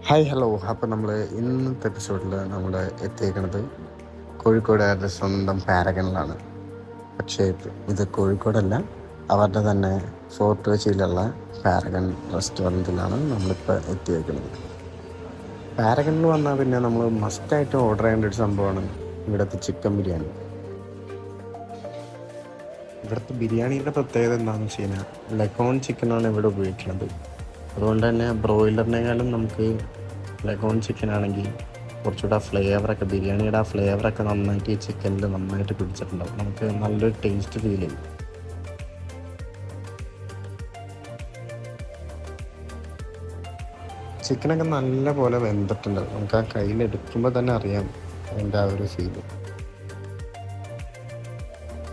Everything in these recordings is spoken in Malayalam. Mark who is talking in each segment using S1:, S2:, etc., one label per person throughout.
S1: Hi hello. അപ്പോൾ നമ്മൾ ഇന്നത്തെ എപ്പിസോഡിൽ നമ്മൾ എത്തിയേക്കുന്നത് കോഴിക്കോടുകാരുടെ സ്വന്തം പാരഗണിലാണ്. പക്ഷേ ഇത് കോഴിക്കോടല്ല, അവരുടെ തന്നെ ഫോർട്ട് കൊച്ചിയിലുള്ള പാരഗൺ റെസ്റ്റോറൻറ്റിലാണ് നമ്മളിപ്പോൾ എത്തിയേക്കുന്നത്. പാരഗണിൽ വന്നാൽ പിന്നെ നമ്മൾ മസ്റ്റായിട്ട് ഓർഡർ ചെയ്യേണ്ട ഒരു സംഭവമാണ് ഇവിടുത്തെ ചിക്കൻ ബിരിയാണി. ഇവിടുത്തെ ബിരിയാണിയുടെ പ്രത്യേകത എന്താണെന്ന് വെച്ച് കഴിഞ്ഞാൽ ലഗോൺ ചിക്കനാണ് ഇവിടെ ഉപയോഗിക്കുന്നത്. അതുകൊണ്ട് തന്നെ ബ്രോയിലറിനേക്കാളും നമുക്ക് ലഗോൺ ചിക്കൻ ആണെങ്കിൽ കുറച്ചുകൂടെ ഫ്ലേവറൊക്കെ, ബിരിയാണിയുടെ ആ ഫ്ലേവറൊക്കെ നന്നായിട്ട് ഈ ചിക്കനിൽ നന്നായിട്ട് പിടിച്ചിട്ടുണ്ടാവും. നമുക്ക് നല്ലൊരു ടേസ്റ്റ് ഫീൽ ചെയ്യും. ചിക്കനൊക്കെ നല്ല പോലെ വെന്തിട്ടുണ്ട്. നമുക്ക് ആ കയ്യിലെടുക്കുമ്പോൾ തന്നെ അറിയാം അതിൻ്റെ ആ ഒരു ഫീല്.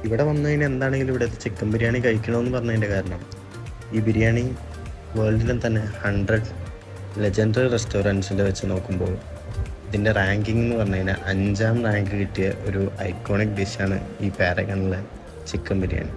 S1: ഇവിടെ വന്നു കഴിഞ്ഞാൽ എന്താണെങ്കിലും ഇവിടെ ചിക്കൻ ബിരിയാണി കഴിക്കണമെന്ന് പറഞ്ഞതിൻ്റെ കാരണം ഈ ബിരിയാണി വേൾഡിലും തന്നെ 100 ലെജൻഡറി റെസ്റ്റോറൻറ്റ്സിൻ്റെ വെച്ച് നോക്കുമ്പോൾ ഇതിൻ്റെ റാങ്കിങ് എന്ന് പറഞ്ഞു കഴിഞ്ഞാൽ 5ാം റാങ്ക് കിട്ടിയ ഒരു ഐക്കോണിക് ഡിഷാണ് ഈ പാരഗണിലെ ചിക്കൻ ബിരിയാണി.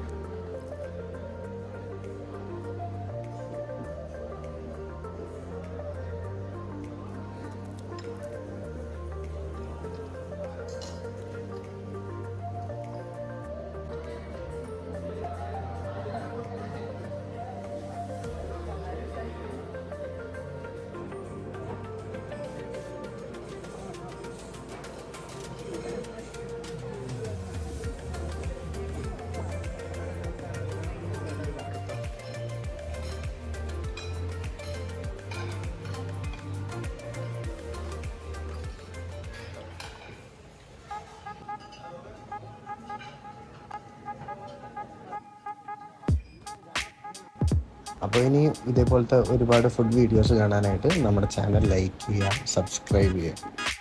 S1: അപ്പോൾ ഇനി ഇതേപോലത്തെ ഒരുപാട് ഫുഡ് വീഡിയോസ് കാണാനായിട്ട് നമ്മുടെ ചാനൽ ലൈക്ക് ചെയ്യുക, സബ്സ്ക്രൈബ് ചെയ്യുക.